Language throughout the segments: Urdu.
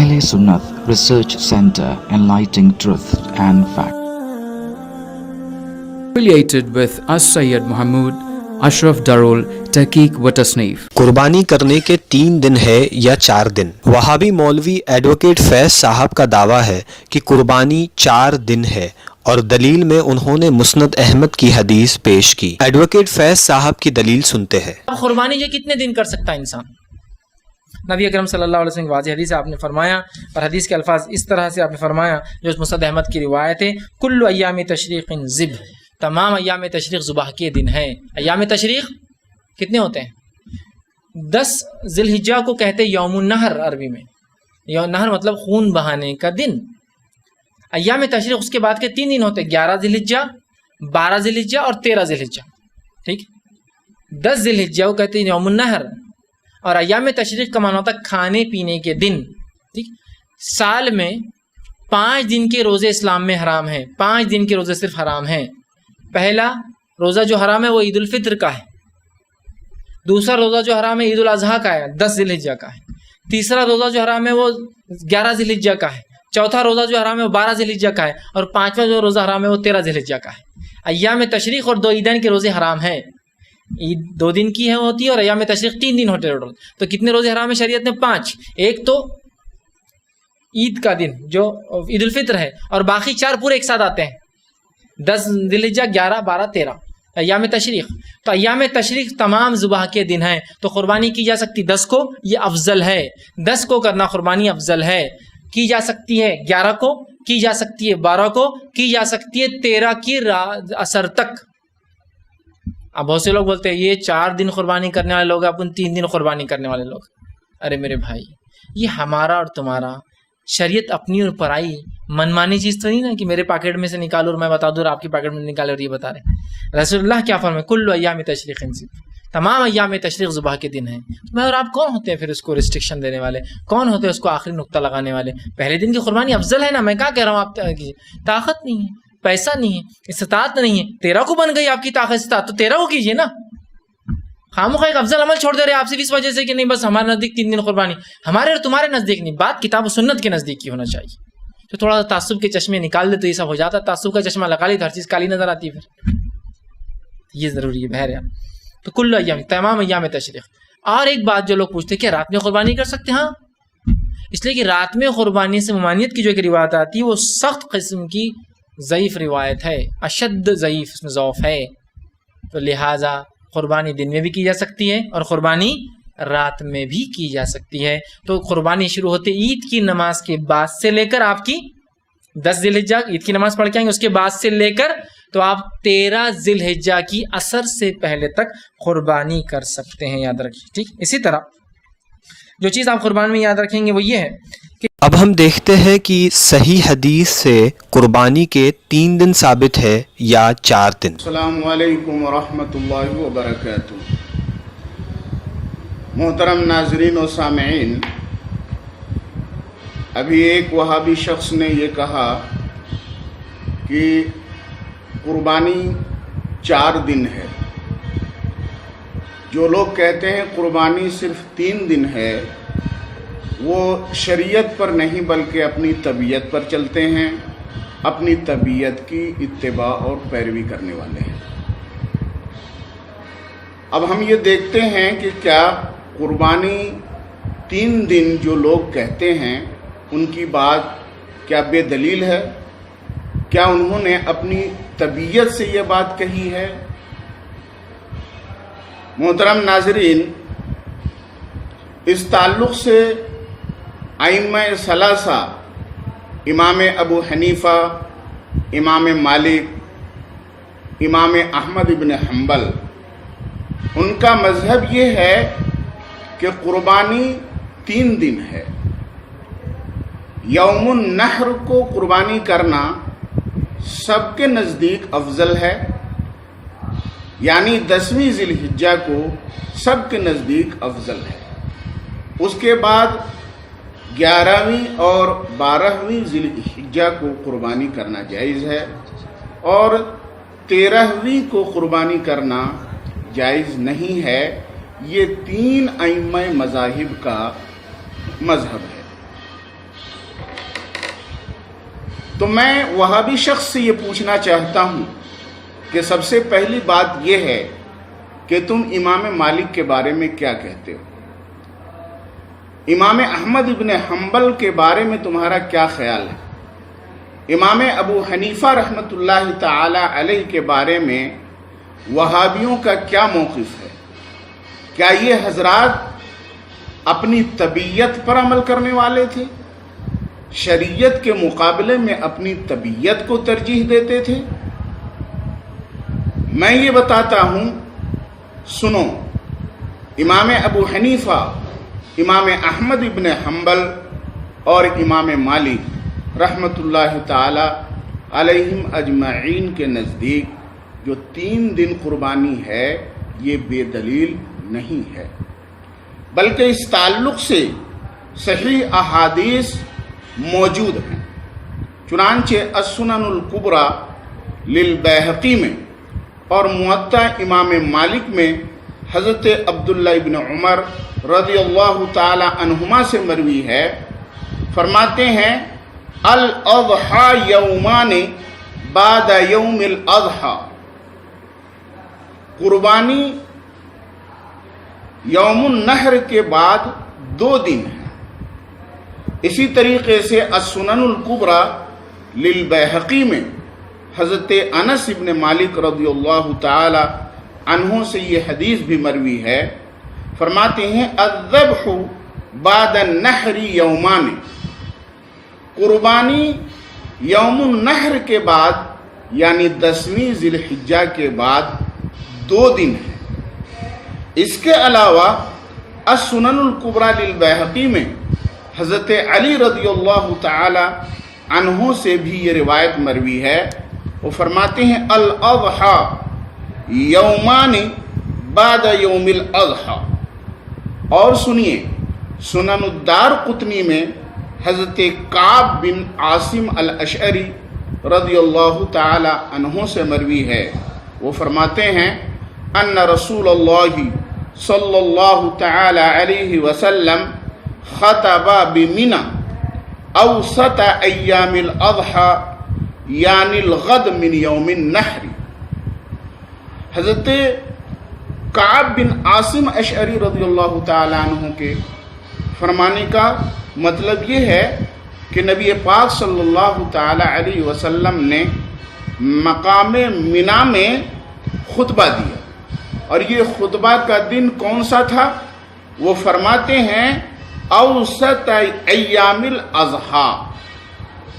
Ahle Sunnat Research Center, enlightening truth and fact. Affiliated with As-Sayyid Mahmood Ashraf Darul Tahqiq و تصنیف. قربانی کرنے کے 3 دن ہے یا 4 دن؟ وہابی مولوی ایڈوکیٹ فیض صاحب کا دعویٰ ہے کہ قربانی 4 دن ہے اور دلیل میں انہوں نے مسند احمد کی حدیث پیش کی. ایڈوکیٹ فیض صاحب کی دلیل سنتے ہیں. قربانی یہ کتنے دن کر سکتا ہے انسان؟ نبی اکرم صلی اللہ علیہ وسلم کی واضح حدیث آپ نے فرمایا، اور حدیث کے الفاظ اس طرح سے آپ نے فرمایا جو مسند احمد کی روایت ہے، کل ایام تشریق ذبح، تمام ایام تشریق ذبح کے دن ہیں. ایام تشریق کتنے ہوتے ہیں؟ 10 ذی الحجہ کو کہتے ہیں یوم النحر عربی میں. یوم نحر مطلب خون بہانے کا دن. ایام تشریق اس کے بعد کے 3 دن ہوتے ہیں، 11 ذی الحجہ، 12 ذی الحجہ اور 13 ذی الحجہ. ٹھیک، 10 ذی الحجہ کو کہتے ہیں یوم النحر، اور ایام تشریق کا معنی ہوتا ہے کھانے پینے کے دن. ٹھیک، سال میں 5 دن کے روزے اسلام میں حرام ہیں. 5 دن کے روزے صرف حرام ہیں. پہلا روزہ جو حرام ہے وہ عید الفطر کا ہے. دوسرا روزہ جو حرام ہے عید الاضحیٰ کا ہے، 10 ذی الحجہ کا ہے. تیسرا روزہ جو حرام ہے وہ 11 ذی الحجہ کا ہے. چوتھا روزہ جو حرام ہے وہ 12 ذی الحجہ کا ہے. اور 5واں جو روزہ حرام ہے وہ 13 ذی الحجہ کا ہے. ایام تشریق اور 2 عیدین کے روزے حرام ہیں. عید 2 دن کی ہے ہوتی ہے اور ایام تشریق 3 دن ہوتے ہیں. تو کتنے روزے حرام ہے شریعت میں؟ 5. ایک تو عید کا دن جو عید الفطر ہے، اور باقی 4 پورے ایک ساتھ آتے ہیں، 10 ذی الحجہ، 11، 12، 13 ایام تشریق. تو ایام تشریق تمام ذبح کے دن ہیں، تو قربانی کی جا سکتی 10 کو، یہ افضل ہے. 10 کو کرنا قربانی افضل ہے. کی جا سکتی ہے 11 کو، کی جا سکتی ہے 12 کو، کی جا سکتی ہے 13 کی اثر تک. اب بہت سے لوگ بولتے ہیں یہ 4 دن قربانی کرنے والے لوگ، اپن 3 دن قربانی کرنے والے لوگ. ارے میرے بھائی، یہ ہمارا اور تمہارا شریعت اپنی اور پرائی منمانی چیز تو نہیں نا کہ میرے پاکٹ میں سے نکالو اور میں بتا دوں اور آپ کی پاکٹ میں نکالے اور یہ بتا رہے. رسول اللہ کیا فرمائے؟ کل ایام تشریق ذبح، تمام ایام تشریق ذبح کے دن ہیں. میں اور آپ کون ہوتے ہیں پھر اس کو ریسٹرکشن دینے والے؟ کون ہوتے ہیں اس کو آخری نقطہ لگانے والے؟ پہلے دن کی قربانی افضل ہے نا. میں کیا کہہ رہا ہوں؟ آپ طاقت نہیں ہے، پیسہ نہیں ہے، استطاعت نہیں ہے. 13 کو بن گئی آپ کی طاقت استطاعت، تو 13 کو کیجیے نا. خامخواہ ایک افضل عمل چھوڑ دے رہے آپ صرف اس وجہ سے کہ نہیں بس ہمارے نزدیک 3 دن قربانی. ہمارے اور تمہارے نزدیک نہیں، بات کتاب و سنت کے نزدیک کی ہونا چاہیے. تو تھوڑا سا تعصب کے چشمے نکال دے تو یہ سب ہو جاتا. تعصب کا چشمہ لگا لی تو ہر چیز کالی نظر آتی ہے. پھر یہ ضروری ہے بہرحال. تو کل ایام، تمام ایام تشریق. اور ایک بات جو لوگ پوچھتے ہیں کہ رات میں قربانی کر سکتے ہیں؟ ہاں، اس لیے کہ رات میں قربانی سے ممانعت کی جو ایک روایت آتی ہے وہ سخت قسم کی ضعیف روایت ہے، اشد ضعیف، اس میں ضعف ہے. تو لہٰذا قربانی دن میں بھی کی جا سکتی ہے اور قربانی رات میں بھی کی جا سکتی ہے. تو قربانی شروع ہوتے عید کی نماز کے بعد سے لے کر آپ کی 10 ذی الحجہ عید کی نماز پڑھ کے آئیں گے، اس کے بعد سے لے کر تو آپ 13 ذی الحجہ کی اثر سے پہلے تک قربانی کر سکتے ہیں. یاد رکھیے. ٹھیک، اسی طرح جو چیز آپ قربانی میں یاد رکھیں گے وہ یہ ہے کہ اب ہم دیکھتے ہیں کہ صحیح حدیث سے قربانی کے 3 دن ثابت ہے یا 4 دن. السلام علیکم ورحمۃ اللہ وبرکاتہ. محترم ناظرین و سامعین، ابھی ایک وہابی شخص نے یہ کہا کہ قربانی 4 دن ہے. جو لوگ کہتے ہیں قربانی صرف 3 دن ہے وہ شریعت پر نہیں بلکہ اپنی طبیعت پر چلتے ہیں، اپنی طبیعت کی اتباع اور پیروی کرنے والے ہیں. اب ہم یہ دیکھتے ہیں کہ کیا قربانی 3 دن جو لوگ کہتے ہیں ان کی بات کیا بے دلیل ہے؟ کیا انہوں نے اپنی طبیعت سے یہ بات کہی ہے؟ محترم ناظرین، اس تعلق سے ائمہ ثلاثہ امام ابو حنیفہ، امام مالک، امام احمد بن حنبل، ان کا مذہب یہ ہے کہ قربانی 3 دن ہے. یوم النحر کو قربانی کرنا سب کے نزدیک افضل ہے، یعنی 10ویں ذی الحجہ کو سب کے نزدیک افضل ہے. اس کے بعد 11ویں اور 12ویں ذی الحجہ کو قربانی کرنا جائز ہے، اور 13ویں کو قربانی کرنا جائز نہیں ہے. یہ 3 ائمہ مذاہب کا مذہب ہے. تو میں وہابی شخص سے یہ پوچھنا چاہتا ہوں کہ سب سے پہلی بات یہ ہے کہ تم امام مالک کے بارے میں کیا کہتے ہو؟ امام احمد ابن حنبل کے بارے میں تمہارا کیا خیال ہے؟ امام ابو حنیفہ رحمۃ اللہ تعالی علیہ کے بارے میں وہابیوں کا کیا موقف ہے؟ کیا یہ حضرات اپنی طبیعت پر عمل کرنے والے تھے؟ شریعت کے مقابلے میں اپنی طبیعت کو ترجیح دیتے تھے؟ میں یہ بتاتا ہوں، سنو، امام ابو حنیفہ، امام احمد ابن حنبل اور امام مالک رحمۃ اللہ تعالی علیہم اجمعین کے نزدیک جو 3 دن قربانی ہے یہ بے دلیل نہیں ہے، بلکہ اس تعلق سے صحیح احادیث موجود ہیں۔ چنانچہ السنن الکبریٰ للبیہقی میں اور موطا امام مالک میں حضرت عبداللہ ابن عمر رضی اللہ تعالی عنہما سے مروی ہے، فرماتے ہیں الاضحی یومان بعد یوم الاضحی، قربانی یوم النحر کے بعد 2 دن ہے۔ اسی طریقے سے السنن الکبریٰ للبیہقی میں حضرت انس ابن مالک رضی اللہ تعالی عنہ سے یہ حدیث بھی مروی ہے، فرماتے ہیں الذبح بعد النحر یومان، قربانی یوم النحر کے بعد یعنی 10ویں ذی الحجہ کے بعد 2 دن ہے۔ اس کے علاوہ السنن الکبریٰ للبیہقی میں حضرت علی رضی اللہ تعالی عنہ سے بھی یہ روایت مروی ہے، وہ فرماتے ہیں الاضحی یومان بعد یوم الاضحی۔ اور سنیے، سنن الدارقطنی میں حضرت کعب بن عاصم الاشعری رضی اللہ تعالی عنہ سے مروی ہے، وہ فرماتے ہیں ان رسول اللہ صلی اللہ تعالی علیہ وسلم خطب بمنی اوسط ایام الاضحی یعنی الغد من یوم النحر۔ حضرت کعب بن عاصم اشعری رضی اللہ تعالی عنہ کے فرمانے کا مطلب یہ ہے کہ نبی پاک صلی اللہ تعالی علیہ وسلم نے مقام منی میں خطبہ دیا، اور یہ خطبہ کا دن کون سا تھا؟ وہ فرماتے ہیں اوسط ایام الاضحی،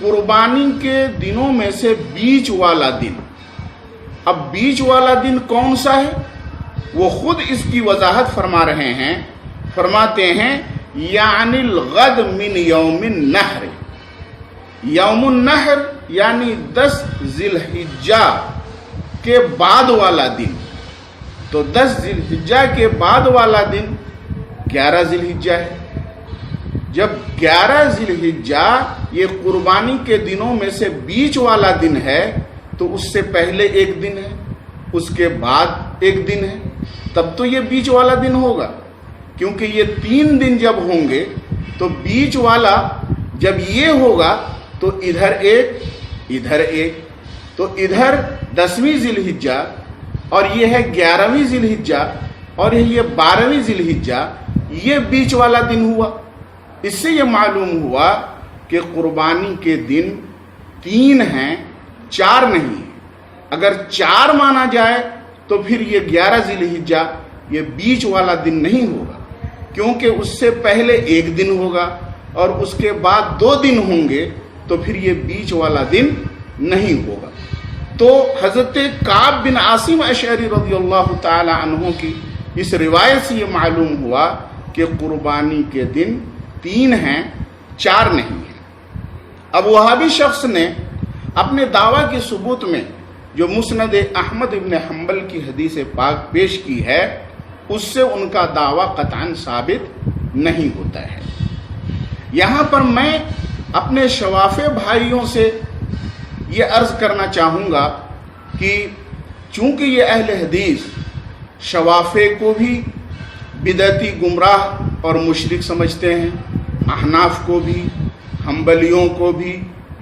قربانی کے دنوں میں سے بیچ والا دن۔ اب بیچ والا دن کون سا ہے؟ وہ خود اس کی وضاحت فرما رہے ہیں، فرماتے ہیں یعنی الغد من یوم النحر، یوم النحر یعنی 10 ذی الحجہ کے بعد والا دن۔ تو 10 ذی الحجہ کے بعد والا دن 11 ذی الحجہ ہے۔ جب 11 ذی الحجہ یہ قربانی کے دنوں میں سے بیچ والا دن ہے تو اس سے پہلے 1 دن ہے، اس کے بعد 1 دن ہے، تب تو یہ بیچ والا دن ہوگا، کیونکہ یہ 3 دن جب ہوں گے تو بیچ والا جب یہ ہوگا تو ادھر 1 ادھر 1، تو ادھر 10ویں ذی الحجہ اور یہ ہے 11ویں ذی الحجہ اور یہ 12ویں ذی الحجہ، یہ بیچ والا دن ہوا۔ اس سے یہ معلوم ہوا کہ قربانی کے دن 3 ہیں، 4 نہیں۔ اگر 4 مانا جائے تو پھر یہ 11 ذی الحجہ یہ بیچ والا دن نہیں ہوگا، کیونکہ اس سے پہلے 1 دن ہوگا اور اس کے بعد 2 دن ہوں گے، تو پھر یہ بیچ والا دن نہیں ہوگا۔ تو حضرت کعب بن عاصم اشعری رضی اللہ تعالی عنہ کی اس روایت سے یہ معلوم ہوا کہ قربانی کے دن 3 ہیں، 4 نہیں ہیں۔ اب وہابی شخص نے اپنے دعویٰ کے ثبوت میں جو مسند احمد ابن حنبل کی حدیث پاک پیش کی ہے، اس سے ان کا دعویٰ قطعاً ثابت نہیں ہوتا ہے۔ یہاں پر میں اپنے شوافع بھائیوں سے یہ عرض کرنا چاہوں گا کہ چونکہ یہ اہل حدیث شوافع کو بھی بدعتی گمراہ اور مشرک سمجھتے ہیں، احناف کو بھی، حنبلیوں کو بھی،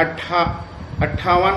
58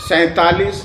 47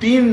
3